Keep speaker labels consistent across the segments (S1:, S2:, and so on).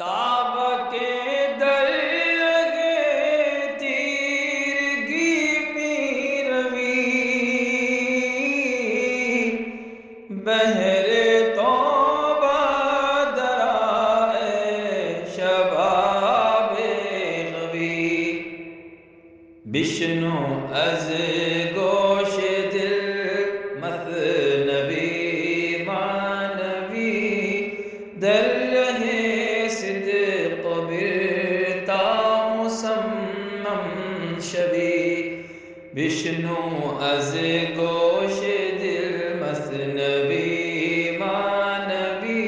S1: تاب کے در لگے تیرگی می روی، بہر توبہ درائے شباب غوی، بشنو از گوش دل مثنوی معنوی، در رہے صدق برتا مسمم شوی، بشنو از گوش دل مثنوی معنوی،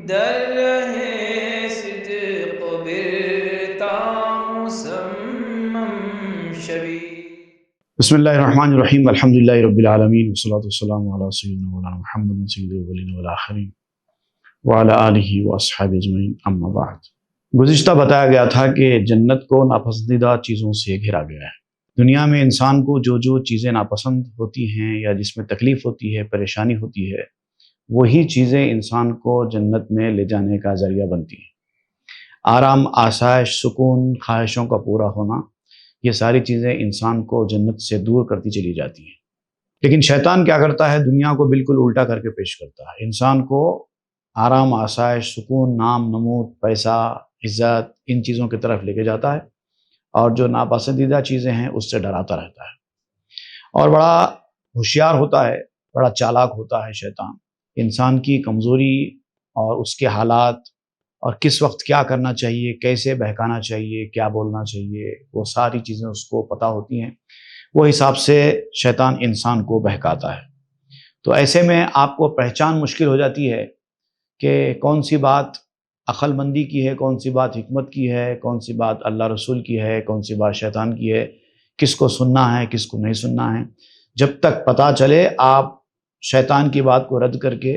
S1: در رہے صدق برتا مسمم شوی۔
S2: بسم اللہ الرحمن الرحیم، الحمدللہ رب العالمین، والصلاة والسلام علی سیدنا مولانا محمد سید الاولین والآخرین وعلی آلہ واصحابہ اجمعین، اما بعد۔ گزشتہ بتایا گیا تھا کہ جنت کو ناپسندیدہ چیزوں سے گھیرا گیا ہے۔ دنیا میں انسان کو جو جو چیزیں ناپسند ہوتی ہیں یا جس میں تکلیف ہوتی ہے، پریشانی ہوتی ہے، وہی چیزیں انسان کو جنت میں لے جانے کا ذریعہ بنتی ہیں۔ آرام، آسائش، سکون، خواہشوں کا پورا ہونا، یہ ساری چیزیں انسان کو جنت سے دور کرتی چلی جاتی ہیں۔ لیکن شیطان کیا کرتا ہے؟ دنیا کو بالکل الٹا کر کے پیش کرتا ہے۔ انسان کو آرام، آسائش، سکون، نام، نمود، پیسہ، عزت، ان چیزوں کی طرف لے کے جاتا ہے، اور جو ناپسندیدہ چیزیں ہیں اس سے ڈراتا رہتا ہے۔ اور بڑا ہوشیار ہوتا ہے، بڑا چالاک ہوتا ہے شیطان۔ انسان کی کمزوری اور اس کے حالات اور کس وقت کیا کرنا چاہیے، کیسے بہکانا چاہیے، کیا بولنا چاہیے، وہ ساری چیزیں اس کو پتہ ہوتی ہیں۔ وہ حساب سے شیطان انسان کو بہکاتا ہے۔ تو ایسے میں آپ کو پہچان مشکل ہو جاتی ہے کہ کون سی بات عقل مندی کی ہے، کون سی بات حکمت کی ہے، کون سی بات اللہ رسول کی ہے، کون سی بات شیطان کی ہے، کس کو سننا ہے، کس کو نہیں سننا ہے۔ جب تک پتہ چلے آپ شیطان کی بات کو رد کر کے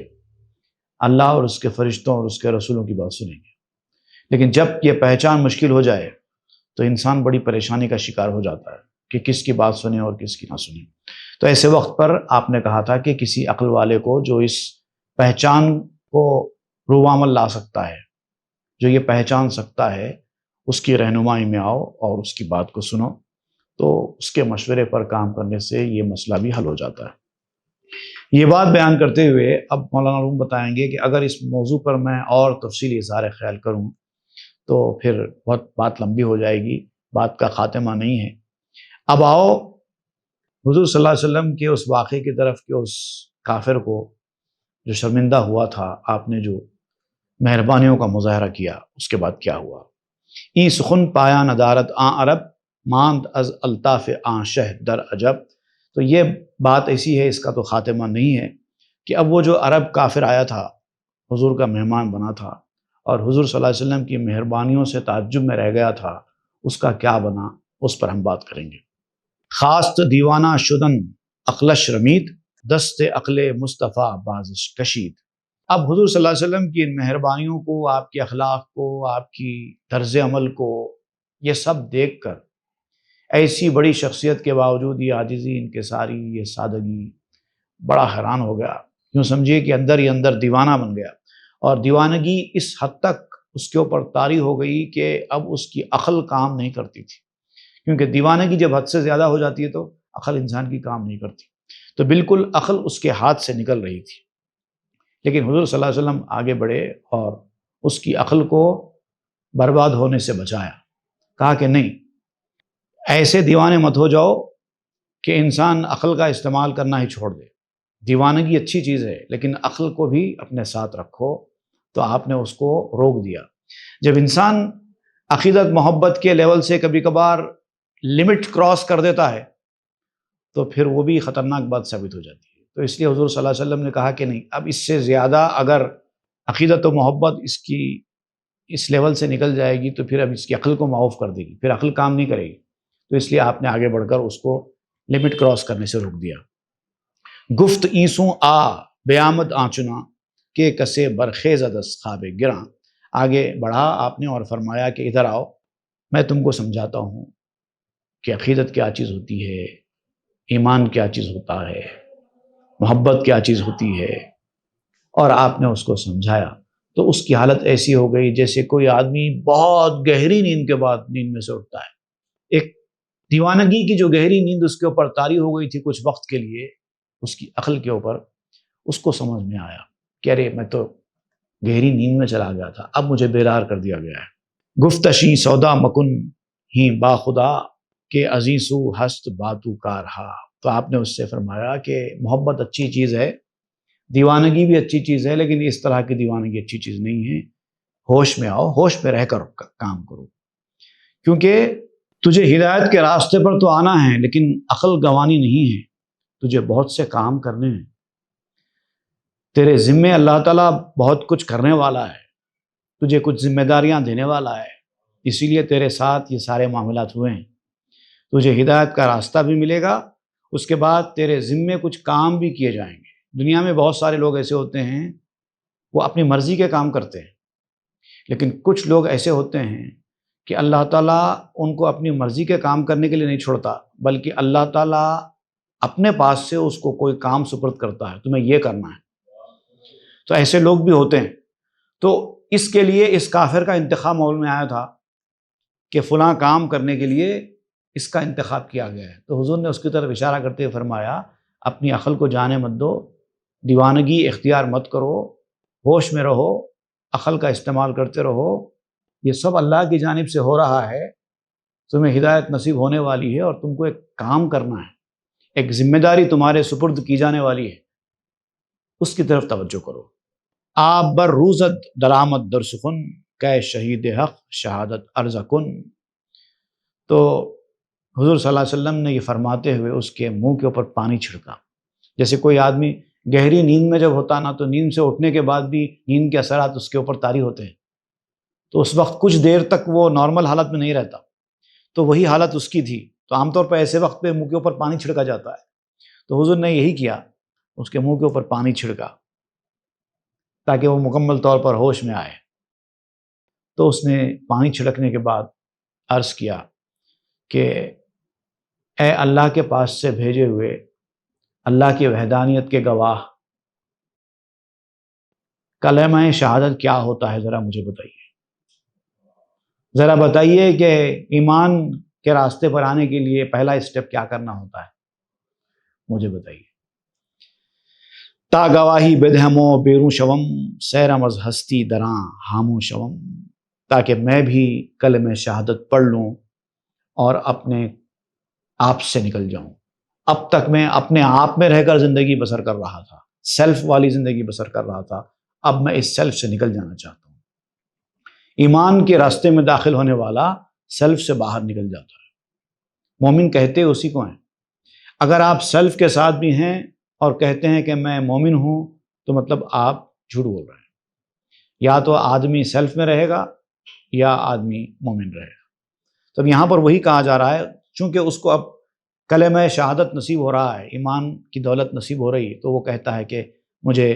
S2: اللہ اور اس کے فرشتوں اور اس کے رسولوں کی بات سنیں گے۔ لیکن جب یہ پہچان مشکل ہو جائے تو انسان بڑی پریشانی کا شکار ہو جاتا ہے کہ کس کی بات سنیں اور کس کی نہ سنیں۔ تو ایسے وقت پر آپ نے کہا تھا کہ کسی عقل والے کو جو اس پہچان کو روامل لا سکتا ہے، جو یہ پہچان سکتا ہے، اس کی رہنمائی میں آؤ اور اس کی بات کو سنو، تو اس کے مشورے پر کام کرنے سے یہ مسئلہ بھی حل ہو جاتا ہے۔ یہ بات بیان کرتے ہوئے اب مولانا روم بتائیں گے کہ اگر اس موضوع پر میں اور تفصیلی اظہار خیال کروں تو پھر بہت بات لمبی ہو جائے گی، بات کا خاتمہ نہیں ہے۔ اب آؤ حضور صلی اللہ علیہ وسلم کے اس واقعے کی طرف کہ اس کافر کو جو شرمندہ ہوا تھا، آپ نے جو مہربانیوں کا مظاہرہ کیا، اس کے بعد کیا ہوا۔ ای سخن پایا ندارت آن عرب، ماند از الطاف آن شہ در عجب۔ تو یہ بات ایسی ہے، اس کا تو خاتمہ نہیں ہے کہ اب وہ جو عرب کافر آیا تھا، حضور کا مہمان بنا تھا اور حضور صلی اللہ علیہ وسلم کی مہربانیوں سے تعجب میں رہ گیا تھا، اس کا کیا بنا، اس پر ہم بات کریں گے۔ خواست دیوانہ شدن عقلش رمید، دست عقل مصطفیٰ بازش کشید۔ اب حضور صلی اللہ علیہ وسلم کی ان مہربانیوں کو، آپ کے اخلاق کو، آپ کی طرز عمل کو، یہ سب دیکھ کر ایسی بڑی شخصیت کے باوجود یہ عاجزی، انکساری، یہ سادگی، بڑا حیران ہو گیا۔ یوں سمجھیے کہ اندر ہی اندر دیوانہ بن گیا، اور دیوانگی اس حد تک اس کے اوپر طاری ہو گئی کہ اب اس کی عقل کام نہیں کرتی تھی، کیونکہ دیوانگی جب حد سے زیادہ ہو جاتی ہے تو عقل انسان کی کام نہیں کرتی، تو بالکل عقل اس کے ہاتھ سے نکل رہی تھی۔ لیکن حضور صلی اللہ علیہ وسلم آگے بڑھے اور اس کی عقل کو برباد ہونے سے بچایا۔ کہا کہ نہیں، ایسے دیوانے مت ہو جاؤ کہ انسان عقل کا استعمال کرنا ہی چھوڑ دے۔ دیوانگی اچھی چیز ہے، لیکن عقل کو بھی اپنے ساتھ رکھو۔ تو آپ نے اس کو روک دیا۔ جب انسان عقیدت محبت کے لیول سے کبھی کبھار لمٹ کراس کر دیتا ہے تو پھر وہ بھی خطرناک بات ثابت ہو جاتی ہے۔ تو اس لیے حضور صلی اللہ علیہ وسلم نے کہا کہ نہیں، اب اس سے زیادہ اگر عقیدت و محبت اس لیول سے نکل جائے گی تو پھر اب اس کی عقل کو معاف کر دے گی، پھر عقل کام نہیں کرے گی۔ تو اس لیے آپ نے آگے بڑھ کر اس کو لمٹ کراس کرنے سے روک دیا۔ گفت ایسوں آ بیامد آنچنا کہ کسے برخیز دس خواب گراں۔ آگے بڑھا آپ نے اور فرمایا کہ ادھر آؤ، میں تم کو سمجھاتا ہوں کہ عقیدت کیا چیز ہوتی ہے، ایمان کیا چیز ہوتا ہے، محبت کیا چیز ہوتی ہے، اور آپ نے اس کو سمجھایا۔ تو اس کی حالت ایسی ہو گئی جیسے کوئی آدمی بہت گہری نیند کے بعد نیند میں سے اٹھتا ہے۔ ایک دیوانگی کی جو گہری نیند اس کے اوپر طاری ہو گئی تھی کچھ وقت کے لیے اس کی عقل کے اوپر، اس کو سمجھ میں آیا کہ ارے میں تو گہری نیند میں چلا گیا تھا، اب مجھے بیدار کر دیا گیا ہے۔ گفتشی سودا مکن ہی با خدا کہ عزیزو ہست باتو کارہا۔ تو آپ نے اس سے فرمایا کہ محبت اچھی چیز ہے، دیوانگی بھی اچھی چیز ہے، لیکن اس طرح کی دیوانگی اچھی چیز نہیں ہے۔ ہوش میں آؤ، ہوش میں رہ کر کام کرو، کیونکہ تجھے ہدایت کے راستے پر تو آنا ہے لیکن عقل گوانی نہیں ہے، تجھے بہت سے کام کرنے ہیں، تیرے ذمے اللہ تعالیٰ بہت کچھ کرنے والا ہے، تجھے کچھ ذمہ داریاں دینے والا ہے، اسی لیے تیرے ساتھ یہ سارے معاملات ہوئے ہیں۔ تجھے ہدایت کا راستہ بھی ملے گا، اس کے بعد تیرے ذمے کچھ کام بھی کیے جائیں گے۔ دنیا میں بہت سارے لوگ ایسے ہوتے ہیں وہ اپنی مرضی کے کام کرتے ہیں، لیکن کچھ لوگ ایسے ہوتے ہیں کہ اللہ تعالیٰ ان کو اپنی مرضی کے کام کرنے کے لیے نہیں چھوڑتا، بلکہ اللہ تعالیٰ اپنے پاس سے اس کو کوئی کام سپرد کرتا ہے، تمہیں یہ کرنا ہے۔ تو ایسے لوگ بھی ہوتے ہیں۔ تو اس کے لیے اس کافر کا انتخاب مول میں آیا تھا کہ فلاں کام کرنے کے لیے اس کا انتخاب کیا گیا ہے، تو حضور نے اس کی طرف اشارہ کرتے ہوئے فرمایا اپنی عقل کو جانے مت دو، دیوانگی اختیار مت کرو، ہوش میں رہو، عقل کا استعمال کرتے رہو، یہ سب اللہ کی جانب سے ہو رہا ہے، تمہیں ہدایت نصیب ہونے والی ہے اور تم کو ایک کام کرنا ہے، ایک ذمہ داری تمہارے سپرد کی جانے والی ہے، اس کی طرف توجہ کرو۔ آپ بر روزت درآمد در سخن کہ شہید حق شہادت عرض کن۔ تو حضور صلی اللہ علیہ وسلم نے یہ فرماتے ہوئے اس کے منہ کے اوپر پانی چھڑکا۔ جیسے کوئی آدمی گہری نیند میں جب ہوتا نا، تو نیند سے اٹھنے کے بعد بھی نیند کے اثرات اس کے اوپر طاری ہوتے ہیں، تو اس وقت کچھ دیر تک وہ نارمل حالت میں نہیں رہتا، تو وہی حالت اس کی تھی۔ تو عام طور پر ایسے وقت پہ منہ کے اوپر پانی چھڑکا جاتا ہے، تو حضور نے یہی کیا، اس کے منہ کے اوپر پانی چھڑکا تاکہ وہ مکمل طور پر ہوش میں آئے۔ تو اس نے پانی چھڑکنے کے بعد عرض کیا کہ اے اللہ کے پاس سے بھیجے ہوئے اللہ کی وحدانیت کے گواہ، کلمہ شہادت کیا ہوتا ہے ذرا مجھے بتائیے، ذرا بتائیے کہ ایمان کے راستے پر آنے کے لیے پہلا اسٹیپ کیا کرنا ہوتا ہے، مجھے بتائیے۔ تا گواہی بدہمو بیروں شوم سیرم از ہستی دراں ہامو شوم، تاکہ میں بھی کلمہ شہادت پڑھ لوں اور اپنے آپ سے نکل جاؤں۔ اب تک میں اپنے آپ میں رہ کر زندگی بسر کر رہا تھا، سیلف والی زندگی بسر کر رہا تھا، اب میں اس سیلف سے نکل جانا چاہتا ہوں۔ ایمان کے راستے میں داخل ہونے والا سیلف سے باہر نکل جاتا ہے، مومن کہتے اسی کو ہیں۔ اگر آپ سیلف کے ساتھ بھی ہیں اور کہتے ہیں کہ میں مومن ہوں، تو مطلب آپ جھوٹ بول رہے ہیں۔ یا تو آدمی سیلف میں رہے گا یا آدمی مومن رہے گا۔ تو اب یہاں پر وہی کہا جا رہا ہے، چونکہ اس کو اب کلمہ شہادت نصیب ہو رہا ہے، ایمان کی دولت نصیب ہو رہی ہے، تو وہ کہتا ہے کہ مجھے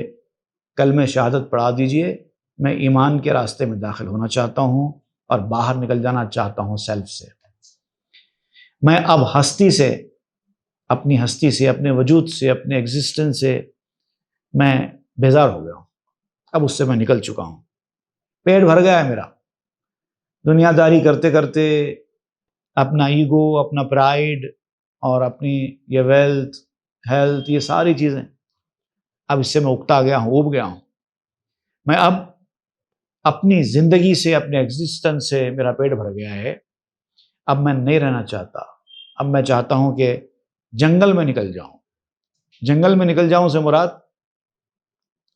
S2: کلمہ شہادت پڑھا دیجئے، میں ایمان کے راستے میں داخل ہونا چاہتا ہوں اور باہر نکل جانا چاہتا ہوں سیلف سے۔ میں اب ہستی سے، اپنی ہستی سے، اپنے وجود سے، اپنے ایگزسٹنس سے میں بیزار ہو گیا ہوں، اب اس سے میں نکل چکا ہوں، پیٹ بھر گیا ہے میرا، دنیا داری کرتے کرتے اپنا ایگو، اپنا پرائیڈ اور اپنی یہ ویلتھ، ہیلتھ، یہ ساری چیزیں اب اس سے میں اکتا گیا ہوں، اوب گیا ہوں۔ میں اب اپنی زندگی سے، اپنے ایگزسٹنس سے میرا پیٹ بھر گیا ہے، اب میں نہیں رہنا چاہتا، اب میں چاہتا ہوں کہ جنگل میں نکل جاؤں۔ جنگل میں نکل جاؤں سے مراد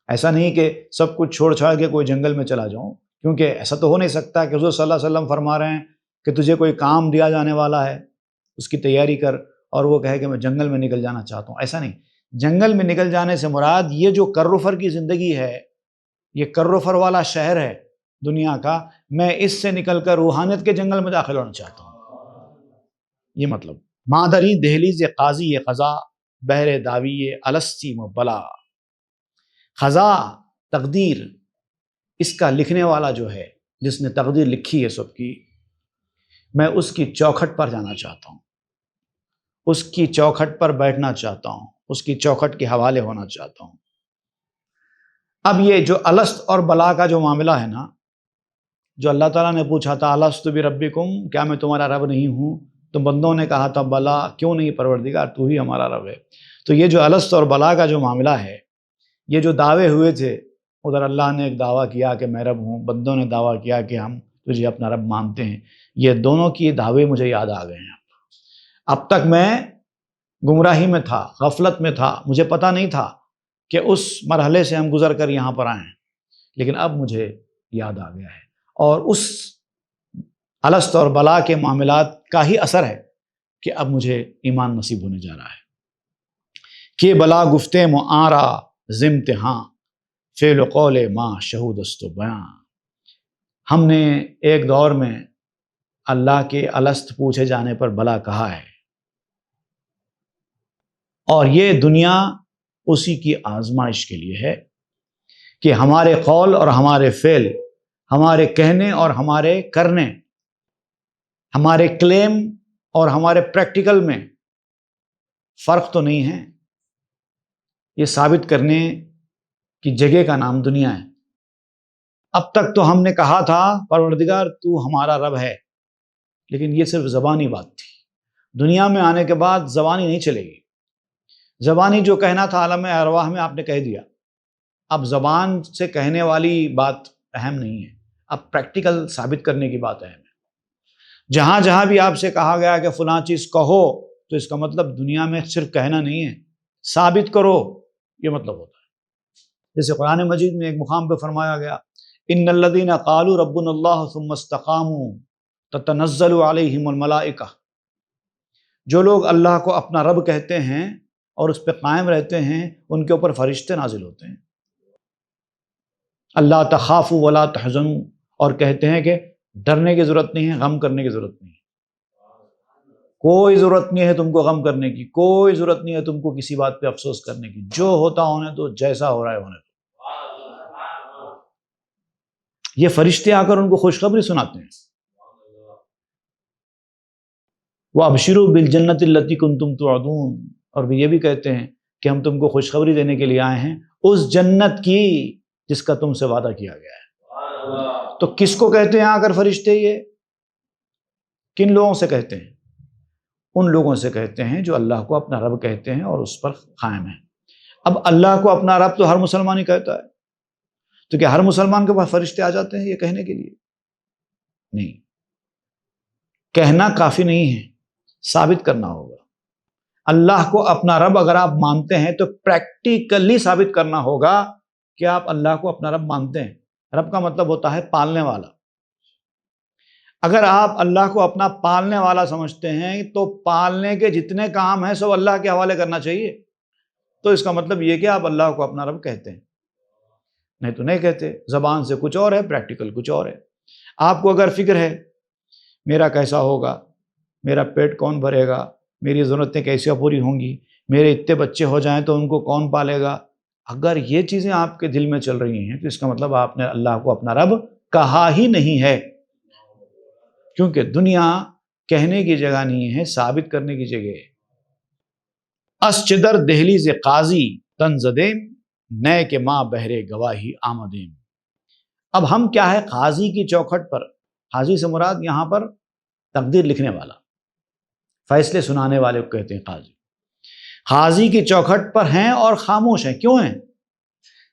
S2: ایسا نہیں کہ سب کچھ چھوڑ چھاڑ کے کوئی جنگل میں چلا جاؤں، کیونکہ ایسا تو ہو نہیں سکتا کہ حضور صلی اللہ علیہ وسلم فرما رہے ہیں کہ تجھے کوئی کام دیا جانے والا ہے، اس کی تیاری کر، اور وہ کہے کہ میں جنگل میں نکل جانا چاہتا ہوں، ایسا نہیں۔ جنگل میں نکل جانے سے مراد یہ جو کر کی زندگی ہے، یہ کر والا شہر ہے دنیا کا، میں اس سے نکل کر روحانیت کے جنگل میں داخل ہونا چاہتا ہوں، یہ مطلب۔ مادری دہلیز قاضی قضا بہر داوی الستی مبلا، قضا تقدیر، اس کا لکھنے والا جو ہے، جس نے تقدیر لکھی ہے سب کی، میں اس کی چوکھٹ پر جانا چاہتا ہوں، اس کی چوکھٹ پر بیٹھنا چاہتا ہوں، اس کی چوکھٹ کے حوالے ہونا چاہتا ہوں۔ اب یہ جو الست اور بلا کا جو معاملہ ہے نا، جو اللہ تعالیٰ نے پوچھا تھا الست بربکم، کیا میں تمہارا رب نہیں ہوں؟ تو بندوں نے کہا تھا بلا، کیوں نہیں پروردگار، تو ہی ہمارا رب ہے۔ تو یہ جو الست اور بلا کا جو معاملہ ہے، یہ جو دعوے ہوئے تھے، ادھر اللہ نے ایک دعویٰ کیا کہ میں رب ہوں، بندوں نے دعویٰ کیا کہ ہم تجھے اپنا رب مانتے ہیں، یہ دونوں کی دعوے مجھے یاد آ گئے ہیں۔ اب تک میں گمراہی میں تھا، غفلت میں تھا، مجھے پتہ نہیں تھا کہ اس مرحلے سے ہم گزر کر یہاں پر آئے ہیں، لیکن اب مجھے یاد آ گیا ہے، اور اس الست اور بلا کے معاملات کا ہی اثر ہے کہ اب مجھے ایمان نصیب ہونے جا رہا ہے۔ کہ بلا گفتے معارا زمتہاں، فعل و قول ما شہود است و بیاں۔ ہم نے ایک دور میں اللہ کے الست پوچھے جانے پر بلا کہا ہے، اور یہ دنیا اسی کی آزمائش کے لیے ہے کہ ہمارے قول اور ہمارے فعل، ہمارے کہنے اور ہمارے کرنے، ہمارے کلیم اور ہمارے پریکٹیکل میں فرق تو نہیں ہے۔ یہ ثابت کرنے کی جگہ کا نام دنیا ہے۔ اب تک تو ہم نے کہا تھا پروردگار تو ہمارا رب ہے، لیکن یہ صرف زبانی بات تھی۔ دنیا میں آنے کے بعد زبانی نہیں چلے گی۔ زبانی جو کہنا تھا عالم ارواح میں آپ نے کہہ دیا، اب زبان سے کہنے والی بات اہم نہیں ہے، اب پریکٹیکل ثابت کرنے کی بات اہم ہے۔ جہاں جہاں بھی آپ سے کہا گیا کہ فلاں چیز کہو، تو اس کا مطلب دنیا میں صرف کہنا نہیں ہے، ثابت کرو، یہ مطلب ہوتا ہے۔ جیسے قرآن مجید میں ایک مقام پہ فرمایا گیا ان الذین قالوا ربنا اللہ ثم استقاموا تتنزل علیہم الملائکہ، جو لوگ اللہ کو اپنا رب کہتے ہیں اور اس پہ قائم رہتے ہیں، ان کے اوپر فرشتے نازل ہوتے ہیں۔ اللہ تخافوا ولا تحزنوا، اور کہتے ہیں کہ ڈرنے کی ضرورت نہیں ہے، غم کرنے کی ضرورت نہیں ہے، کوئی ضرورت نہیں ہے تم کو غم کرنے کی، کوئی ضرورت نہیں ہے تم کو کسی بات پہ افسوس کرنے کی، جو ہوتا ہونے تو، جیسا ہو رہا ہے ہونے تو۔ یہ فرشتے آ کر ان کو خوشخبری سناتے ہیں۔ وَأَبْشِرُوا بِالْجَنَّةِ الَّتِي كُنْتُمْ تُوعَدُونَ، اور یہ بھی کہتے ہیں کہ ہم تم کو خوشخبری دینے کے لیے آئے ہیں اس جنت کی جس کا تم سے وعدہ کیا گیا ہے۔ تو کس کو کہتے ہیں آ کر فرشتے؟ یہ کن لوگوں سے کہتے ہیں؟ ان لوگوں سے کہتے ہیں جو اللہ کو اپنا رب کہتے ہیں اور اس پر قائم ہیں۔ اب اللہ کو اپنا رب تو ہر مسلمان ہی کہتا ہے، تو کیا ہر مسلمان کے پاس فرشتے آ جاتے ہیں یہ کہنے کے لیے؟ نہیں، کہنا کافی نہیں ہے، ثابت کرنا ہوگا۔ اللہ کو اپنا رب اگر آپ مانتے ہیں تو پریکٹیکلی ثابت کرنا ہوگا کہ آپ اللہ کو اپنا رب مانتے ہیں۔ رب کا مطلب ہوتا ہے پالنے والا۔ اگر آپ اللہ کو اپنا پالنے والا سمجھتے ہیں تو پالنے کے جتنے کام ہیں سب اللہ کے حوالے کرنا چاہیے، تو اس کا مطلب یہ کہ آپ اللہ کو اپنا رب کہتے ہیں، نہیں تو نہیں کہتے۔ زبان سے کچھ اور ہے، پریکٹیکل کچھ اور ہے۔ آپ کو اگر فکر ہے میرا کیسا ہوگا، میرا پیٹ کون بھرے گا، میری ضرورتیں کیسے پوری ہوں گی، میرے اتنے بچے ہو جائیں تو ان کو کون پالے گا، اگر یہ چیزیں آپ کے دل میں چل رہی ہیں تو اس کا مطلب آپ نے اللہ کو اپنا رب کہا ہی نہیں ہے، کیونکہ دنیا کہنے کی جگہ نہیں ہے، ثابت کرنے کی جگہ ہے۔ اس چدر دہلیز قاضی تن زدیم، نئے کے ماں بہرے گواہی آمدیم۔ اب ہم کیا ہے، قاضی کی چوکھٹ پر، قاضی سے مراد یہاں پر تقدیر لکھنے والا، فیصلے سنانے والے کو کہتے ہیں قاضی۔ قاضی کی چوکھٹ پر ہیں اور خاموش ہیں، کیوں ہیں؟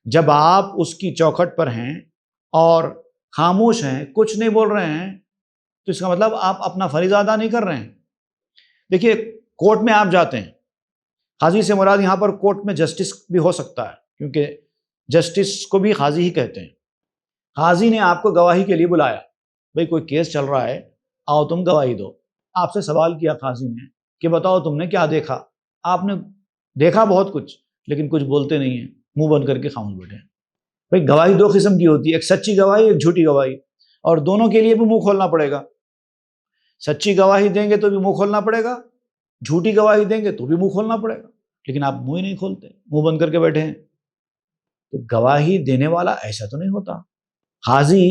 S2: جب آپ اس کی چوکھٹ پر ہیں اور خاموش ہیں، کچھ نہیں بول رہے ہیں، تو اس کا مطلب آپ اپنا فریضہ ادا نہیں کر رہے ہیں۔ دیکھیے کورٹ میں آپ جاتے ہیں، قاضی سے مراد یہاں پر کورٹ میں جسٹس بھی ہو سکتا ہے، کیونکہ جسٹس کو بھی قاضی ہی کہتے ہیں۔ قاضی نے آپ کو گواہی کے لیے بلایا، بھئی کوئی کیس چل رہا ہے، آؤ تم گواہی دو۔ آپ سے سوال کیا قاضی نے کہ بتاؤ تم نے کیا دیکھا؟ آپ نے دیکھا بہت کچھ، لیکن کچھ بولتے نہیں ہیں، منہ بند کر کے خاموش بیٹھے ہیں۔ بھئی گواہی دو قسم کی ہوتی ہے، ایک سچی گواہی، ایک جھوٹی گواہی، اور دونوں کے لیے بھی منہ کھولنا پڑے گا۔ سچی گواہی دیں گے تو بھی منہ کھولنا پڑے گا، جھوٹی گواہی دیں گے تو بھی منہ کھولنا پڑے گا، لیکن آپ منہ ہی نہیں کھولتے، منہ بند کر کے بیٹھے ہیں۔ تو گواہی دینے والا ایسا تو نہیں ہوتا۔ قاضی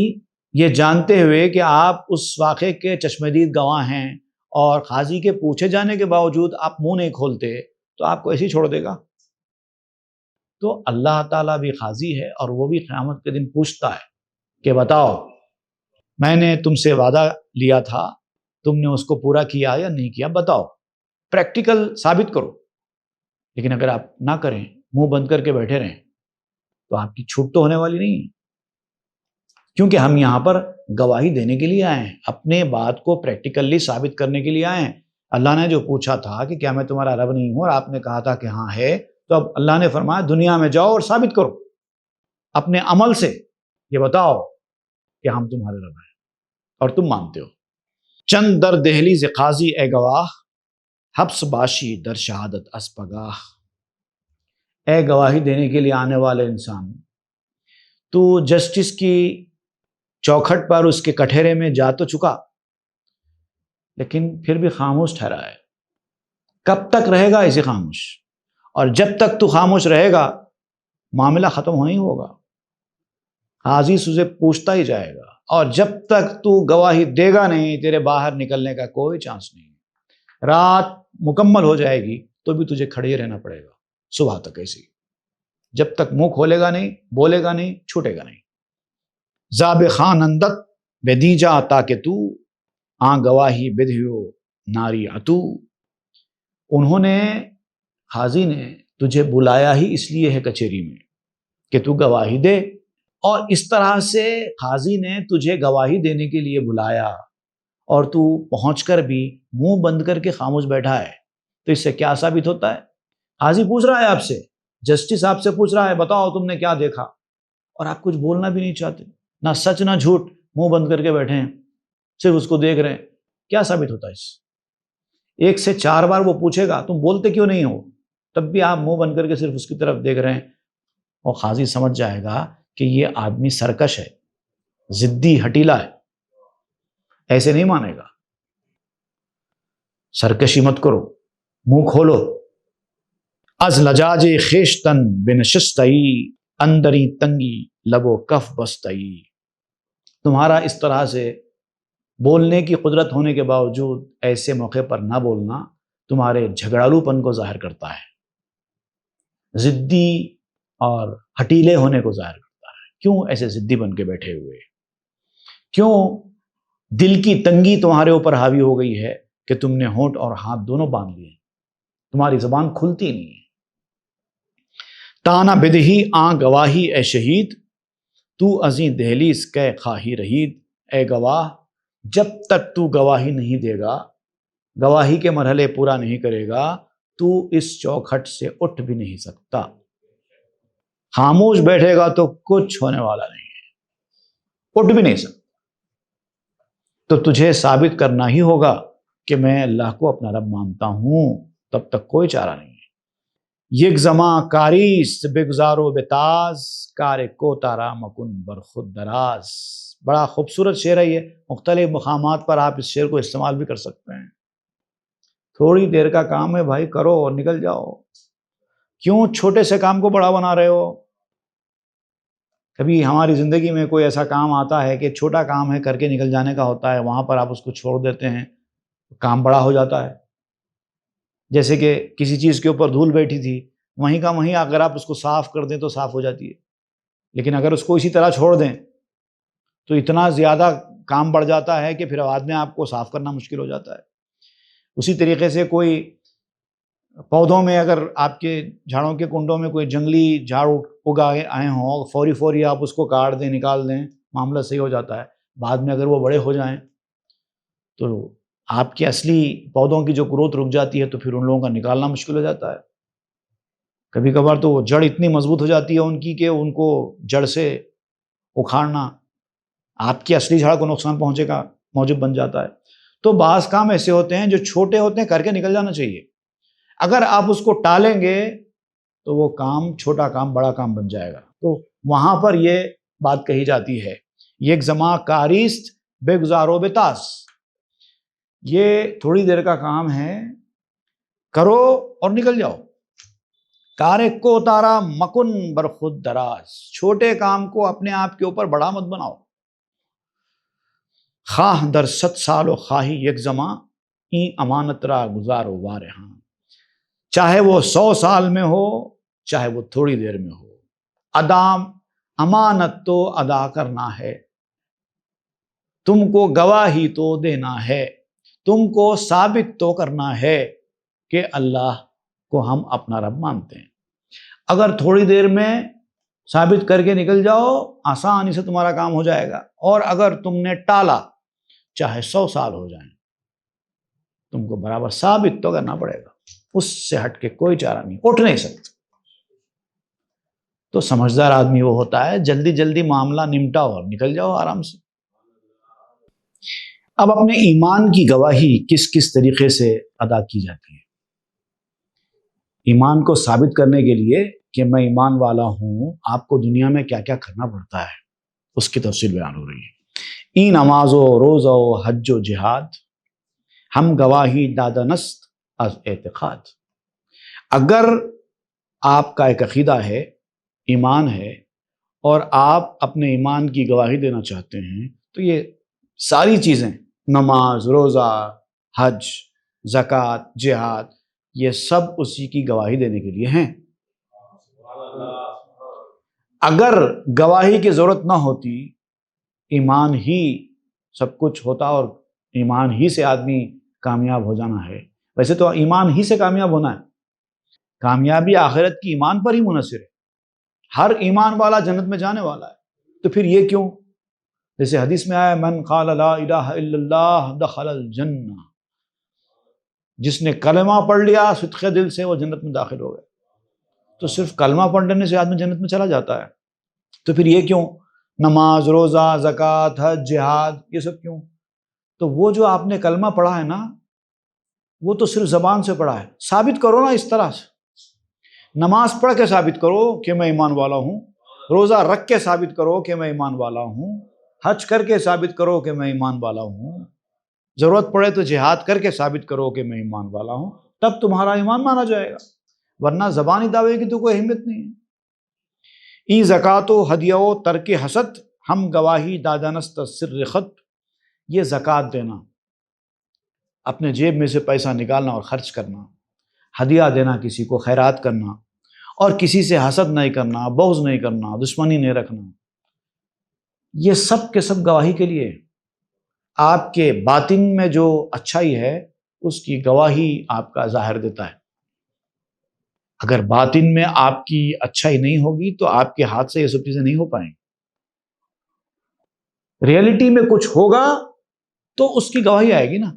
S2: یہ جانتے ہوئے کہ آپ اس واقعے کے چشمدید گواہ ہیں اور قاضی کے پوچھے جانے کے باوجود آپ منہ نہیں کھولتے، تو آپ کو ایسے ہی چھوڑ دے گا؟ تو اللہ تعالیٰ بھی قاضی ہے اور وہ بھی قیامت کے دن پوچھتا ہے کہ بتاؤ میں نے تم سے وعدہ لیا تھا، تم نے اس کو پورا کیا یا نہیں کیا، بتاؤ، پریکٹیکل ثابت کرو۔ لیکن اگر آپ نہ کریں، منہ بند کر کے بیٹھے رہیں، تو آپ کی چھوٹ تو ہونے والی نہیں ہے، کیونکہ ہم یہاں پر گواہی دینے کے لیے آئے ہیں، اپنے بات کو پریکٹیکلی ثابت کرنے کے لیے آئے ہیں۔ اللہ نے جو پوچھا تھا کہ کیا میں تمہارا رب نہیں ہوں، اور آپ نے کہا تھا کہ ہاں ہے، تو اب اللہ نے فرمایا دنیا میں جاؤ اور ثابت کرو اپنے عمل سے، یہ بتاؤ کہ ہم تمہارے رب ہیں اور تم مانتے ہو۔ چند در دہلیز قاضی اے گواہ، حبس باشی در شہادت از پگاہ۔ اے گواہی دینے کے لیے آنے والے انسان، تو جسٹس کی چوکھٹ پر، اس کے کٹہرے میں جا تو چکا، لیکن پھر بھی خاموش ٹھہرا ہے۔ کب تک رہے گا ایسے خاموش؟ اور جب تک تو خاموش رہے گا معاملہ ختم ہو نہیں ہوگا، قاضی تجھے پوچھتا ہی جائے گا، اور جب تک تو گواہی دے گا نہیں تیرے باہر نکلنے کا کوئی چانس نہیں۔ رات مکمل ہو جائے گی تو بھی تجھے کھڑے ہی رہنا پڑے گا صبح تک ایسے ہی، جب تک منہ کھولے گا نہیں، بولے گا نہیں، چھوٹے گا نہیں۔ زاب خانندت بدیجا تاکہ تو، آ گواہی بدہیو ناری اتو۔ انہوں نے، قاضی نے تجھے بلایا ہی اس لیے ہے کچہری میں کہ تو گواہی دے، اور اس طرح سے قاضی نے تجھے گواہی دینے کے لیے بلایا اور تو پہنچ کر بھی منہ بند کر کے خاموش بیٹھا ہے، تو اس سے کیا ثابت ہوتا ہے؟ قاضی پوچھ رہا ہے آپ سے، جسٹس آپ سے پوچھ رہا ہے بتاؤ تم نے کیا دیکھا، اور آپ کچھ بولنا بھی نہیں چاہتے، نہ سچ نہ جھوٹ، منہ بند کر کے بیٹھے ہیں، صرف اس کو دیکھ رہے ہیں۔ کیا ثابت ہوتا ہے اس سے؟ 1 سے 4 بار وہ پوچھے گا تم بولتے کیوں نہیں ہو، تب بھی آپ منہ بند کر کے صرف اس کی طرف دیکھ رہے ہیں، اور قاضی سمجھ جائے گا کہ یہ آدمی سرکش ہے، ضدی ہٹیلا ہے، ایسے نہیں مانے گا۔ سرکشی مت کرو، منہ کھولو۔ از لجاج خیشتن بنشستئی، اندری تنگی لبو کف بستئی۔ تمہارا اس طرح سے بولنے کی قدرت ہونے کے باوجود ایسے موقع پر نہ بولنا تمہارے جھگڑالو پن کو ظاہر کرتا ہے، ضدی اور ہٹیلے ہونے کو ظاہر کرتا ہے۔ کیوں ایسے ضدی بن کے بیٹھے ہوئے؟ کیوں دل کی تنگی تمہارے اوپر حاوی ہو گئی ہے کہ تم نے ہونٹ اور ہاتھ دونوں باندھ لیے، تمہاری زبان کھلتی نہیں ہے۔ تانا بدہی آ گواہی اے شہید، تو ازیں دہلیز کے خواہی رہید۔ اے گواہ، جب تک تو گواہی نہیں دے گا، گواہی کے مرحلے پورا نہیں کرے گا، تو اس چوکھٹ سے اٹھ بھی نہیں سکتا۔ خاموش بیٹھے گا تو کچھ ہونے والا نہیں ہے، اٹھ بھی نہیں سکتا۔ تو تجھے ثابت کرنا ہی ہوگا کہ میں اللہ کو اپنا رب مانتا ہوں، تب تک کوئی چارہ نہیں ہے۔ یک زماں کاریست بگزارو بتاز، کار کو تارا مکن بر خود دراز۔ بڑا خوبصورت شعر ہے یہ، مختلف مقامات پر آپ اس شعر کو استعمال بھی کر سکتے ہیں۔ تھوڑی دیر کا کام ہے بھائی، کرو اور نکل جاؤ، کیوں چھوٹے سے کام کو بڑا بنا رہے ہو؟ کبھی ہماری زندگی میں کوئی ایسا کام آتا ہے کہ چھوٹا کام ہے، کر کے نکل جانے کا ہوتا ہے، وہاں پر آپ اس کو چھوڑ دیتے ہیں، کام بڑا ہو جاتا ہے۔ جیسے کہ کسی چیز کے اوپر دھول بیٹھی تھی، وہیں کا وہیں اگر آپ اس کو صاف کر دیں تو صاف ہو جاتی ہے، لیکن اگر اس کو اسی طرح چھوڑ دیں تو اتنا زیادہ کام بڑھ جاتا ہے کہ پھر بعد میں آپ کو صاف کرنا مشکل ہو جاتا ہے۔ اسی طریقے سے کوئی پودوں میں، اگر آپ کے جھاڑوں کے کنڈوں میں کوئی جنگلی جھاڑ اگائے آئے ہوں، فوری آپ اس کو کاٹ دیں، نکال دیں، معاملہ صحیح ہو جاتا ہے۔ بعد میں اگر وہ بڑے ہو جائیں تو آپ کی اصلی پودوں کی جو گروتھ رک جاتی ہے، تو پھر ان لوگوں کا نکالنا مشکل ہو جاتا ہے۔ کبھی کبھار تو جڑ اتنی مضبوط ہو جاتی ہے ان کی کہ ان کو جڑ سے اکھاڑنا آپ کی اصلی جھاڑ کو نقصان پہنچے کا موجب بن جاتا ہے۔ تو بعض کام ایسے ہوتے ہیں جو چھوٹے ہوتے ہیں، کر کے نکل جانا چاہیے۔ اگر آپ اس کو ٹالیں گے تو وہ کام، چھوٹا کام بڑا کام بن جائے گا۔ تو وہاں پر یہ بات کہی جاتی ہے، یک زماں کاریست بے گزارو بتاس، یہ تھوڑی دیر کا کام ہے، کرو اور نکل جاؤ۔ کارے کو اتارا مکن بر خود دراز، چھوٹے کام کو اپنے آپ کے اوپر بڑا مت بناؤ۔ خواہ در 100 سال و خواہی یک زماں، این امانت را گزارو وارہاں، چاہے وہ 100 سال میں ہو چاہے وہ تھوڑی دیر میں ہو. امانت تو ادا کرنا ہے، تم کو گواہی تو دینا ہے، تم کو ثابت تو کرنا ہے کہ اللہ کو ہم اپنا رب مانتے ہیں. اگر تھوڑی دیر میں ثابت کر کے نکل جاؤ آسانی سے تمہارا کام ہو جائے گا، اور اگر تم نے ٹالا چاہے 100 سال ہو جائیں تم کو برابر ثابت تو کرنا پڑے گا. اس سے ہٹ کے کوئی چارہ نہیں، اٹھ نہیں سکتے. تو سمجھدار آدمی وہ ہوتا ہے جلدی جلدی معاملہ نمٹاؤ اور نکل جاؤ آرام سے. اب اپنے ایمان کی گواہی کس کس طریقے سے ادا کی جاتی ہے؟ ایمان کو ثابت کرنے کے لیے کہ میں ایمان والا ہوں، آپ کو دنیا میں کیا کیا کرنا پڑتا ہے اس کی تفصیل بیان ہو رہی ہے. ای نماز و روزہ و حج و جہاد ہم گواہی دادنست از اعتقاد. اگر آپ کا ایک عقیدہ ہے، ایمان ہے، اور آپ اپنے ایمان کی گواہی دینا چاہتے ہیں تو یہ ساری چیزیں، نماز، روزہ، حج، زکوٰۃ، جہاد، یہ سب اسی کی گواہی دینے کے لیے ہیں. اگر گواہی کی ضرورت نہ ہوتی، ایمان ہی سب کچھ ہوتا اور ایمان ہی سے آدمی کامیاب ہو جانا ہے. ویسے تو ایمان ہی سے کامیاب ہونا ہے، کامیابی آخرت کی ایمان پر ہی منحصر ہے. ہر ایمان والا جنت میں جانے والا ہے. تو پھر یہ کیوں؟ جیسے حدیث میں آیا من قال لا الہ الا اللہ دخل الجنہ، جس نے کلمہ پڑھ لیا صدق دل سے وہ جنت میں داخل ہو گئے. تو صرف کلمہ پڑھ لینے سے آدمی جنت میں چلا جاتا ہے. تو پھر یہ کیوں؟ نماز، روزہ، زکوٰۃ، حج، جہاد، یہ سب کیوں؟ تو وہ جو آپ نے کلمہ پڑھا ہے نا، وہ تو صرف زبان سے پڑھا ہے. ثابت کرو نا اس طرح سے. نماز پڑھ کے ثابت کرو کہ میں ایمان والا ہوں، روزہ رکھ کے ثابت کرو کہ میں ایمان والا ہوں، حج کر کے ثابت کرو کہ میں ایمان والا ہوں، ضرورت پڑے تو جہاد کر کے ثابت کرو کہ میں ایمان والا ہوں، تب تمہارا ایمان مانا جائے گا. ورنہ زبانی دعوے کی تو کوئی اہمیت نہیں ہے. ای زکوٰۃ و ہدیہ و ترک حسد ہم گواہی دادنست سر خط. یہ زکوٰۃ دینا، اپنے جیب میں سے پیسہ نکالنا اور خرچ کرنا، ہدیہ دینا، کسی کو خیرات کرنا، اور کسی سے حسد نہیں کرنا، بغض نہیں کرنا، دشمنی نہیں رکھنا، یہ سب کے سب گواہی کے لیے. آپ کے باطن میں جو اچھائی ہے اس کی گواہی آپ کا ظاہر دیتا ہے. اگر باطن میں آپ کی اچھائی نہیں ہوگی تو آپ کے ہاتھ سے یہ سب چیزیں نہیں ہو پائیں. ریئلٹی میں کچھ ہوگا تو اس کی گواہی آئے گی نا.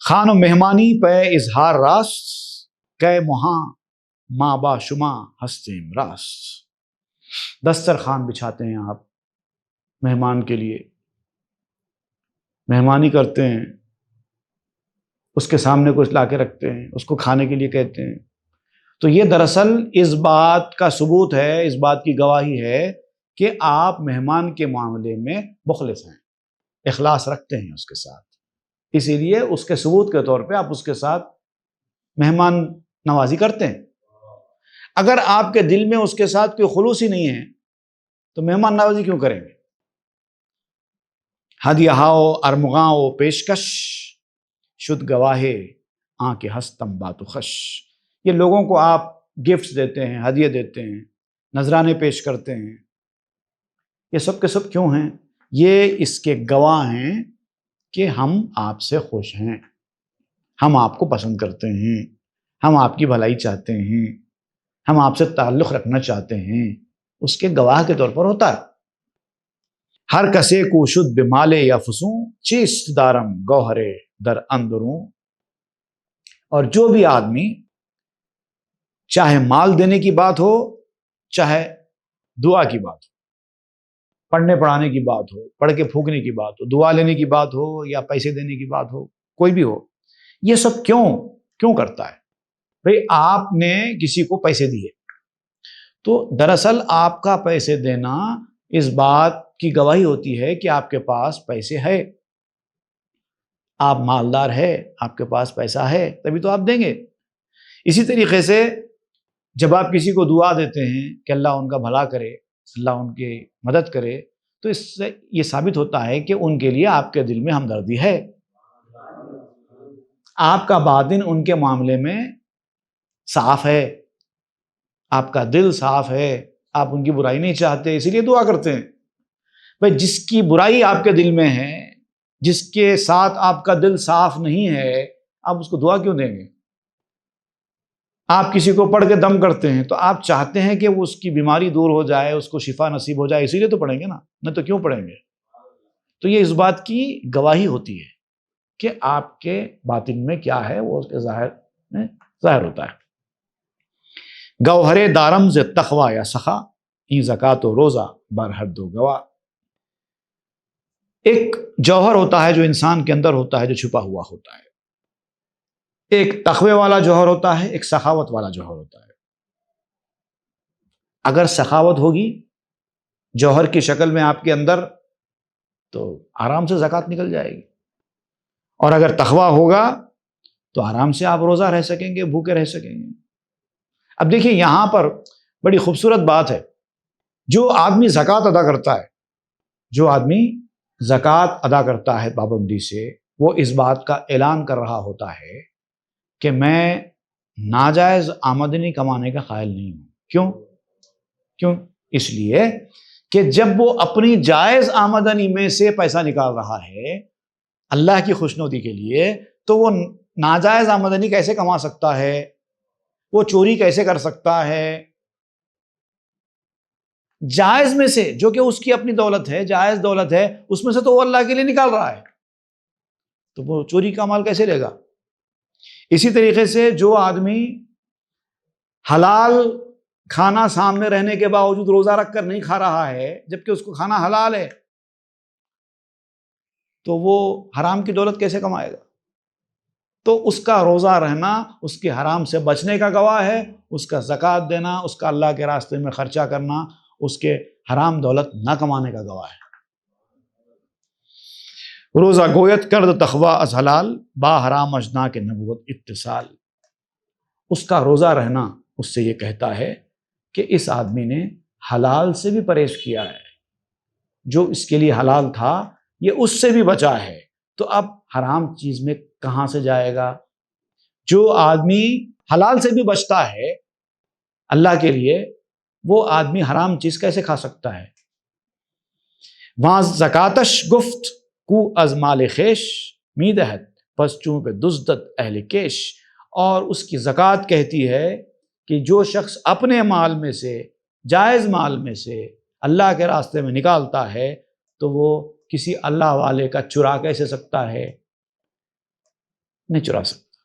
S2: خان و مہمانی پہ اظہار راست، کہ مہاں ماں با شما ہستیم راست. دسترخوان بچھاتے ہیں آپ مہمان کے لیے، مہمانی کرتے ہیں، اس کے سامنے کچھ لا کے رکھتے ہیں، اس کو کھانے کے لیے کہتے ہیں. تو یہ دراصل اس بات کا ثبوت ہے، اس بات کی گواہی ہے کہ آپ مہمان کے معاملے میں مخلص ہیں، اخلاص رکھتے ہیں اس کے ساتھ. اسی لیے اس کے ثبوت کے طور پہ آپ اس کے ساتھ مہمان نوازی کرتے ہیں. اگر آپ کے دل میں اس کے ساتھ کوئی خلوص ہی نہیں ہے تو مہمان نوازی کیوں کریں گے؟ ہدیہ ہاؤ ارمغاؤ پیشکش شد گواہے آنکھ ہستم باتو خش. یہ لوگوں کو آپ گفٹس دیتے ہیں، ہدیے دیتے ہیں، نذرانے پیش کرتے ہیں، یہ سب کے سب کیوں ہیں؟ یہ اس کے گواہ ہیں کہ ہم آپ سے خوش ہیں، ہم آپ کو پسند کرتے ہیں، ہم آپ کی بھلائی چاہتے ہیں، ہم آپ سے تعلق رکھنا چاہتے ہیں. اس کے گواہ کے طور پر ہوتا ہے. ہر کسے کو شد بمالے یا فسوں چیست دارم گوہرے در اندروں. اور جو بھی آدمی چاہے مال دینے کی بات ہو، چاہے دعا کی بات ہو، پڑھنے پڑھانے کی بات ہو، پڑھ کے پھونکنے کی بات ہو، دعا لینے کی بات ہو یا پیسے دینے کی بات ہو، کوئی بھی ہو، یہ سب کیوں کرتا ہے؟ بھئی آپ نے کسی کو پیسے دیے تو دراصل آپ کا پیسے دینا اس بات کی گواہی ہوتی ہے کہ آپ کے پاس پیسے ہے، آپ مالدار ہے، آپ کے پاس پیسہ ہے، تبھی تو آپ دیں گے. اسی طریقے سے جب آپ کسی کو دعا دیتے ہیں کہ اللہ ان کا بھلا کرے، اللہ ان کی مدد کرے، تو اس سے یہ ثابت ہوتا ہے کہ ان کے لیے آپ کے دل میں ہمدردی ہے، آپ کا باطن ان کے معاملے میں صاف ہے، آپ کا دل صاف ہے، آپ ان کی برائی نہیں چاہتے، اسی لیے دعا کرتے ہیں۔ بھائی جس کی برائی آپ کے دل میں ہے، جس کے ساتھ آپ کا دل صاف نہیں ہے، آپ اس کو دعا کیوں دیں گے؟ آپ کسی کو پڑھ کے دم کرتے ہیں تو آپ چاہتے ہیں کہ وہ اس کی بیماری دور ہو جائے، اس کو شفا نصیب ہو جائے، اسی لیے تو پڑھیں گے نا، نہیں تو کیوں پڑھیں گے؟ تو یہ اس بات کی گواہی ہوتی ہے کہ آپ کے باطن میں کیا ہے، وہ اس کے ظاہر میں ظاہر ہوتا ہے۔ گوہر دارم ز تقوی یا سخا، این زکات و روزہ بر ہر دو گواہ۔ ایک جوہر ہوتا ہے جو انسان کے اندر ہوتا ہے، جو چھپا ہوا ہوتا ہے۔ ایک تقوی والا جوہر ہوتا ہے، ایک سخاوت والا جوہر ہوتا ہے۔ اگر سخاوت ہوگی جوہر کی شکل میں آپ کے اندر تو آرام سے زکوٰۃ نکل جائے گی، اور اگر تقوی ہوگا تو آرام سے آپ روزہ رہ سکیں گے، بھوکے رہ سکیں گے۔ اب دیکھیں یہاں پر بڑی خوبصورت بات ہے، جو آدمی زکوٰۃ ادا کرتا ہے، جو آدمی زکوٰۃ ادا کرتا ہے پابندی سے، وہ اس بات کا اعلان کر رہا ہوتا ہے کہ میں ناجائز آمدنی کمانے کا قائل نہیں ہوں۔ کیوں؟ اس لیے کہ جب وہ اپنی جائز آمدنی میں سے پیسہ نکال رہا ہے اللہ کی خوشنودی کے لیے، تو وہ ناجائز آمدنی کیسے کما سکتا ہے؟ وہ چوری کیسے کر سکتا ہے؟ جائز میں سے، جو کہ اس کی اپنی دولت ہے، جائز دولت ہے، اس میں سے تو وہ اللہ کے لیے نکال رہا ہے، تو وہ چوری کا مال کیسے لے گا؟ اسی طریقے سے جو آدمی حلال کھانا سامنے رہنے کے باوجود روزہ رکھ کر نہیں کھا رہا ہے، جبکہ اس کو کھانا حلال ہے، تو وہ حرام کی دولت کیسے کمائے گا؟ تو اس کا روزہ رہنا اس کے حرام سے بچنے کا گواہ ہے، اس کا زکوٰۃ دینا، اس کا اللہ کے راستے میں خرچہ کرنا اس کے حرام دولت نہ کمانے کا گواہ ہے۔ روزہ گویت کرد تقوی از حلال، با حرام اجنا کے نبوت اتصال۔ اس کا روزہ رہنا اس سے یہ کہتا ہے کہ اس آدمی نے حلال سے بھی پرہیز کیا ہے، جو اس کے لیے حلال تھا یہ اس سے بھی بچا ہے، تو اب حرام چیز میں کہاں سے جائے گا؟ جو آدمی حلال سے بھی بچتا ہے اللہ کے لیے، وہ آدمی حرام چیز کیسے کھا سکتا ہے؟ وہاں زکاتش گفت کو از مال خیش می دہد، پس چوں پہ دزدت اہل کیش۔ اور اس کی زکوٰۃ کہتی ہے کہ جو شخص اپنے مال میں سے، جائز مال میں سے اللہ کے راستے میں نکالتا ہے، تو وہ کسی اللہ والے کا چرا کیسے سکتا ہے؟ نہیں چرا سکتا۔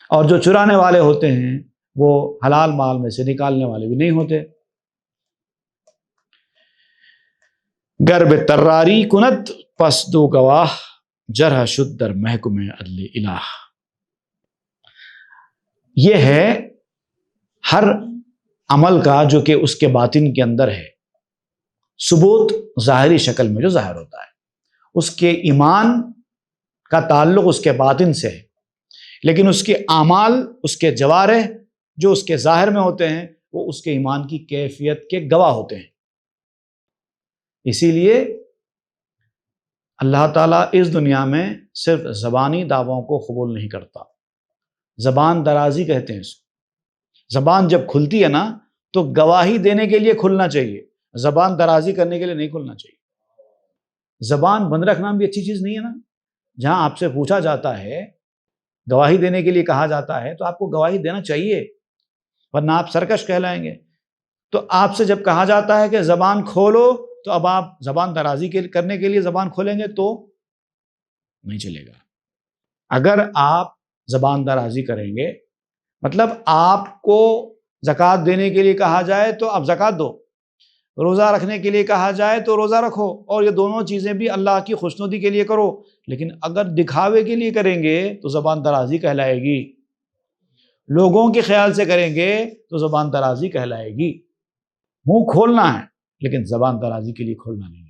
S2: اور جو چرانے والے ہوتے ہیں وہ حلال مال میں سے نکالنے والے بھی نہیں ہوتے۔ گرب تراری کنت پس دو گواہ، جرح شد در محکم عدل الہ۔ یہ ہے ہر عمل کا جو کہ اس کے باطن کے اندر ہے، ثبوت ظاہری شکل میں جو ظاہر ہوتا ہے، اس کے ایمان کا تعلق اس کے باطن سے ہے، لیکن اس کے اعمال، اس کے جوارح جو اس کے ظاہر میں ہوتے ہیں، وہ اس کے ایمان کی کیفیت کے گواہ ہوتے ہیں۔ اسی لیے اللہ تعالیٰ اس دنیا میں صرف زبانی دعووں کو قبول نہیں کرتا، زبان درازی کہتے ہیں اس کو۔ زبان جب کھلتی ہے نا تو گواہی دینے کے لیے کھلنا چاہیے، زبان درازی کرنے کے لیے نہیں کھلنا چاہیے۔ زبان بند رکھنا بھی اچھی چیز نہیں ہے نا۔ جہاں آپ سے پوچھا جاتا ہے، گواہی دینے کے لیے کہا جاتا ہے، تو آپ کو گواہی دینا چاہیے، ورنہ آپ سرکش کہلائیں گے۔ تو آپ سے جب کہا جاتا ہے کہ زبان کھولو، تو اب آپ زبان درازی کرنے کے لیے زبان کھولیں گے تو نہیں چلے گا۔ اگر آپ زبان درازی کریں گے، مطلب آپ کو زکوٰۃ دینے کے لیے کہا جائے تو آپ زکوٰۃ دو، روزہ رکھنے کے لیے کہا جائے تو روزہ رکھو، اور یہ دونوں چیزیں بھی اللہ کی خوشنودی کے لیے کرو۔ لیکن اگر دکھاوے کے لیے کریں گے تو زبان درازی کہلائے گی، لوگوں کے خیال سے کریں گے تو زبان درازی کہلائے گی۔ منہ کھولنا ہے لیکن زبان درازی کے لیے کھولنا نہیں ہے۔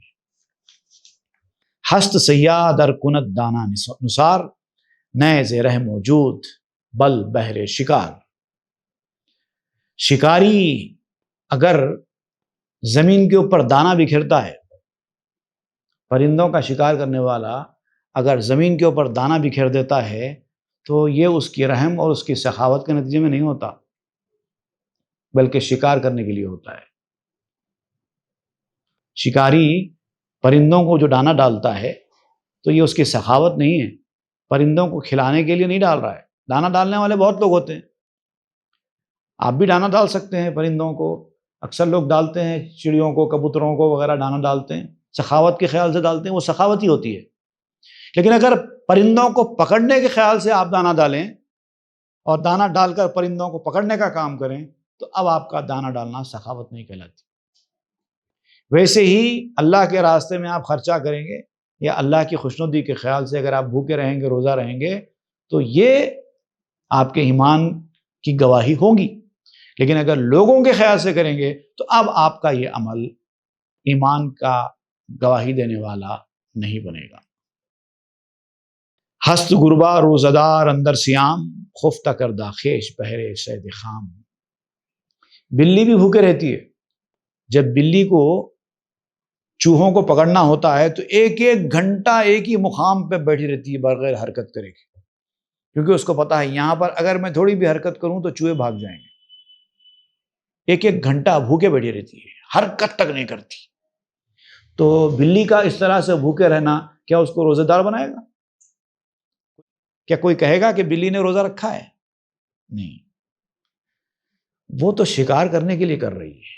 S2: ہست سیاہ در کنت دانا نثار، نئے زیرہ موجود بل بہر شکار۔ شکاری اگر زمین کے اوپر دانا بکھیرتا ہے، پرندوں کا شکار کرنے والا اگر زمین کے اوپر دانا بکھیر دیتا ہے، تو یہ اس کی رحم اور اس کی سخاوت کے نتیجے میں نہیں ہوتا، بلکہ شکار کرنے کے لیے ہوتا ہے۔ شکاری پرندوں کو جو دانہ ڈالتا ہے تو یہ اس کی سخاوت نہیں ہے، پرندوں کو کھلانے کے لیے نہیں ڈال رہا ہے۔ دانہ ڈالنے والے بہت لوگ ہوتے ہیں، آپ بھی دانہ ڈال سکتے ہیں پرندوں کو، اکثر لوگ ڈالتے ہیں، چڑیوں کو، کبوتروں کو وغیرہ دانہ ڈالتے ہیں، سخاوت کے خیال سے ڈالتے ہیں، وہ سخاوت ہی ہوتی ہے۔ لیکن اگر پرندوں کو پکڑنے کے خیال سے آپ دانہ ڈالیں اور دانہ ڈال کر پرندوں کو پکڑنے کا کام کریں تو اب آپ کا دانہ ڈالنا سخاوت نہیں کہلاتی۔ ویسے ہی اللہ کے راستے میں آپ خرچہ کریں گے یا اللہ کی خوشنودی کے خیال سے اگر آپ بھوکے رہیں گے، روزہ رہیں گے، تو یہ آپ کے ایمان کی گواہی ہوگی۔ لیکن اگر لوگوں کے خیال سے کریں گے تو اب آپ کا یہ عمل ایمان کا گواہی دینے والا نہیں بنے گا۔ ہست غربا روزہ دار اندر سیام، خفتہ کردہ خیش پہرے شید خام۔ بلی بھی بھوکے رہتی ہے۔ جب بلی کو چوہوں کو پکڑنا ہوتا ہے تو ایک ایک گھنٹہ ایک ہی مقام پہ بیٹھی رہتی ہے بغیر حرکت کرے گی، کیونکہ اس کو پتا ہے یہاں پر اگر میں تھوڑی بھی حرکت کروں تو چوہے بھاگ جائیں گے۔ ایک ایک گھنٹہ بھوکے بیٹھی رہتی ہے، حرکت تک نہیں کرتی۔ تو بلی کا اس طرح سے بھوکے رہنا کیا اس کو روزہ دار بنائے گا؟ کیا کوئی کہے گا کہ بلی نے روزہ رکھا ہے؟ نہیں، وہ تو شکار کرنے کے لیے کر رہی ہے۔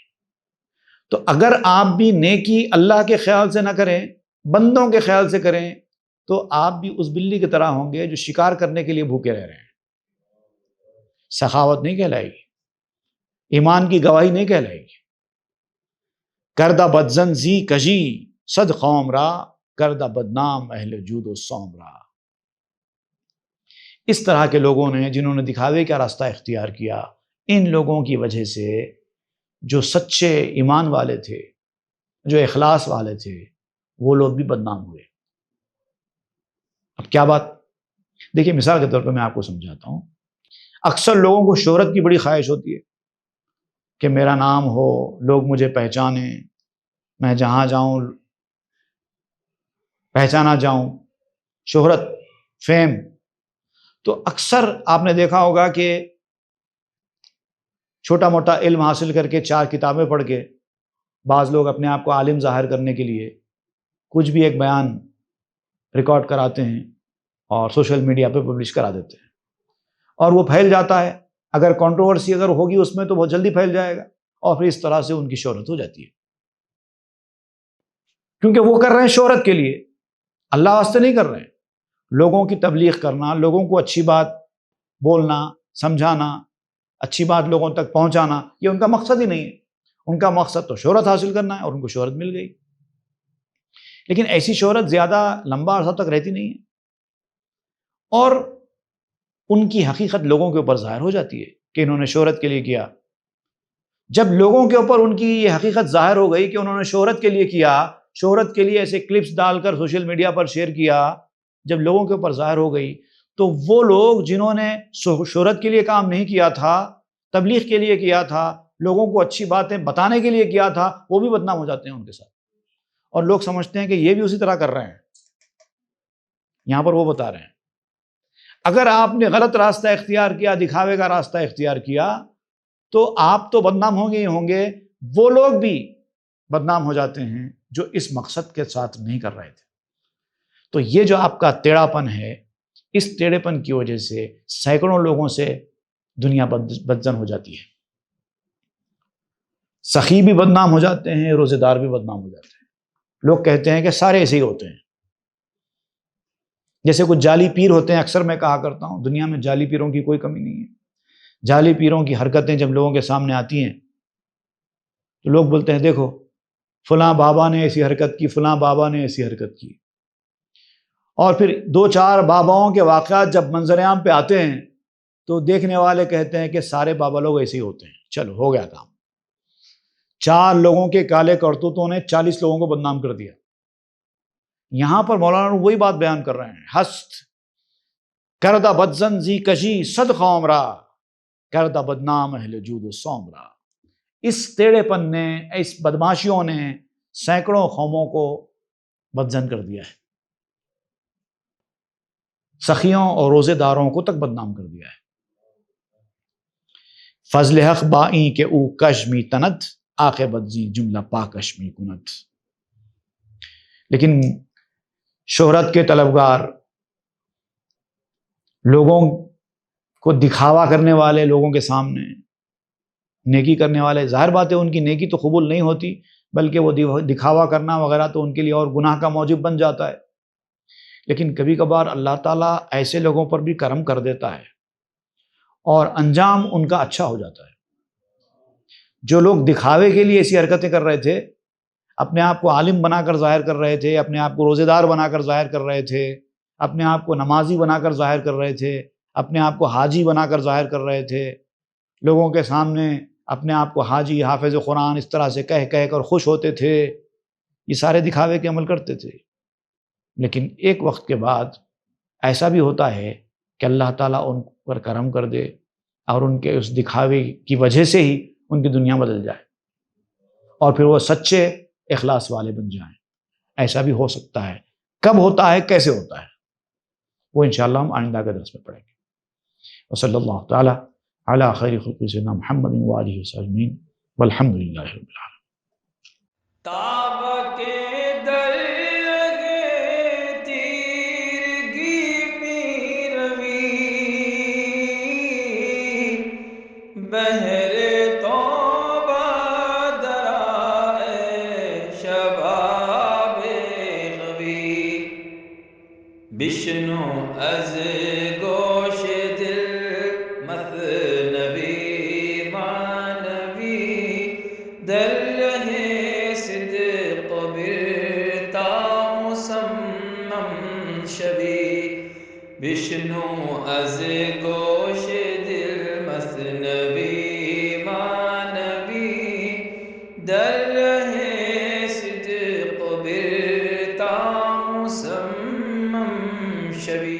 S2: تو اگر آپ بھی نیکی اللہ کے خیال سے نہ کریں، بندوں کے خیال سے کریں، تو آپ بھی اس بلی کی طرح ہوں گے جو شکار کرنے کے لیے بھوکے رہ رہے ہیں۔ سخاوت نہیں کہلائے گی، ایمان کی گواہی نہیں کہلائے گی۔ کردہ بدزن زی کجی صد قوم را، کردہ بدنام اہل جود و صوم را۔ اس طرح کے لوگوں نے جنہوں نے دکھاوے کا راستہ اختیار کیا، ان لوگوں کی وجہ سے جو سچے ایمان والے تھے، جو اخلاص والے تھے، وہ لوگ بھی بدنام ہوئے۔ اب کیا بات؟ دیکھیے مثال کے طور پہ میں آپ کو سمجھاتا ہوں۔ اکثر لوگوں کو شہرت کی بڑی خواہش ہوتی ہے کہ میرا نام ہو، لوگ مجھے پہچانیں، میں جہاں جاؤں پہچانا جاؤں، شہرت، فیم۔ تو اکثر آپ نے دیکھا ہوگا کہ چھوٹا موٹا علم حاصل کر کے 4 کتابیں پڑھ کے بعض لوگ اپنے آپ کو عالم ظاہر کرنے کے لیے کچھ بھی ایک بیان ریکارڈ کراتے ہیں اور سوشل میڈیا پہ پبلش کرا دیتے ہیں، اور وہ پھیل جاتا ہے۔ اگر کنٹروورسی اگر ہوگی اس میں تو بہت جلدی پھیل جائے گا، اور پھر اس طرح سے ان کی شہرت ہو جاتی ہے، کیونکہ وہ کر رہے ہیں شہرت کے لیے، اللہ واسطے نہیں کر رہے ہیں۔ لوگوں کی تبلیغ کرنا، لوگوں کو اچھی بات بولنا، سمجھانا، اچھی بات لوگوں تک پہنچانا، یہ ان کا مقصد ہی نہیں ہے۔ ان کا مقصد تو شہرت حاصل کرنا ہے، اور ان کو شہرت مل گئی۔ لیکن ایسی شہرت زیادہ لمبا عرصہ تک رہتی نہیں ہے، اور ان کی حقیقت لوگوں کے اوپر ظاہر ہو جاتی ہے کہ انہوں نے شہرت کے لیے کیا۔ جب لوگوں کے اوپر ان کی یہ حقیقت ظاہر ہو گئی کہ انہوں نے شہرت کے لیے کیا، شہرت کے لیے ایسے کلپس ڈال کر سوشل میڈیا پر شیئر کیا، جب لوگوں کے اوپر ظاہر ہو گئی تو وہ لوگ جنہوں نے شہرت کے لیے کام نہیں کیا تھا، تبلیغ کے لیے کیا تھا، لوگوں کو اچھی باتیں بتانے کے لیے کیا تھا، وہ بھی بدنام ہو جاتے ہیں ان کے ساتھ، اور لوگ سمجھتے ہیں کہ یہ بھی اسی طرح کر رہے ہیں۔ یہاں پر وہ بتا رہے ہیں اگر آپ نے غلط راستہ اختیار کیا، دکھاوے کا راستہ اختیار کیا، تو آپ تو بدنام ہوں گے ہی ہوں گے، وہ لوگ بھی بدنام ہو جاتے ہیں جو اس مقصد کے ساتھ نہیں کر رہے تھے۔ تو یہ جو آپ کا ٹیڑھا پن ہے، اس ٹیڑھے پن کی وجہ سے سینکڑوں لوگوں سے دنیا بدزن ہو جاتی ہے۔ سخی بھی بدنام ہو جاتے ہیں، روزے دار بھی بدنام ہو جاتے ہیں۔ لوگ کہتے ہیں کہ سارے ایسے ہی ہوتے ہیں، جیسے کچھ جعلی پیر ہوتے ہیں۔ اکثر میں کہا کرتا ہوں دنیا میں جعلی پیروں کی کوئی کمی نہیں ہے۔ جعلی پیروں کی حرکتیں جب لوگوں کے سامنے آتی ہیں تو لوگ بولتے ہیں دیکھو فلاں بابا نے ایسی حرکت کی، فلاں بابا نے ایسی حرکت کی، اور پھر 2-4 باباؤں کے واقعات جب منظر عام پہ آتے ہیں تو دیکھنے والے کہتے ہیں کہ سارے بابا لوگ ایسے ہی ہوتے ہیں، چلو ہو گیا کام۔ 4 لوگوں کے کالے کرتوتوں نے 40 لوگوں کو بدنام کر دیا۔ یہاں پر مولانا وہی بات بیان کر رہے ہیں، ہست کردہ بدزن زی کشی صد قوم را، کردہ بدنام اہل جود و صوم را۔ اس ٹیڑھے پن نے، اس بدماشیوں نے سینکڑوں قوموں کو بدزن کر دیا ہے، سخیوں اور روزے داروں کو تک بدنام کر دیا ہے۔ فضل حق بائی کہ او کشمی تنت عاقبت زی جملہ پاکشمی کنت. لیکن شہرت کے طلبگار، لوگوں کو دکھاوا کرنے والے، لوگوں کے سامنے نیکی کرنے والے، ظاہر بات ہے ان کی نیکی تو قبول نہیں ہوتی، بلکہ وہ دکھاوا کرنا وغیرہ تو ان کے لیے اور گناہ کا موجب بن جاتا ہے. لیکن کبھی کبھار اللہ تعالیٰ ایسے لوگوں پر بھی کرم کر دیتا ہے اور انجام ان کا اچھا ہو جاتا ہے. جو لوگ دکھاوے کے لیے ایسی حرکتیں کر رہے تھے، اپنے آپ کو عالم بنا کر ظاہر کر رہے تھے، اپنے آپ کو روزے دار بنا کر ظاہر کر رہے تھے، اپنے آپ کو نمازی بنا کر ظاہر کر رہے تھے، اپنے آپ کو حاجی بنا کر ظاہر کر رہے تھے، لوگوں کے سامنے اپنے آپ کو حاجی، حافظ قرآن اس طرح سے کہہ کر خوش ہوتے تھے. یہ سارے دکھاوے کے عمل کرتے تھے. لیکن ایک وقت کے بعد ایسا بھی ہوتا ہے کہ اللہ تعالیٰ ان پر کرم کر دے اور ان کے اس دکھاوے کی وجہ سے ہی ان کی دنیا بدل جائے اور پھر وہ سچے اخلاص والے بن جائیں. ایسا بھی ہو سکتا ہے. کب ہوتا ہے، کیسے ہوتا ہے، وہ انشاءاللہ ہم آئندہ کے درس میں پڑھیں گے. وصلی اللہ تعالی علی خیر خلق سیدنا محمد وآلہ وصحبہ اجمعین والحمد للہ رب العالمین.
S1: تاب کے در لگے تیرگی می روی، بہر توبہ درائے شباب غوی، بشنو از گوش دل مثنوی معنوی، در رہے صدق برتا مسمم شوی، بشنو از گوش دل مثنوی معنوی، در رہے صدق برتا مسمم شوی.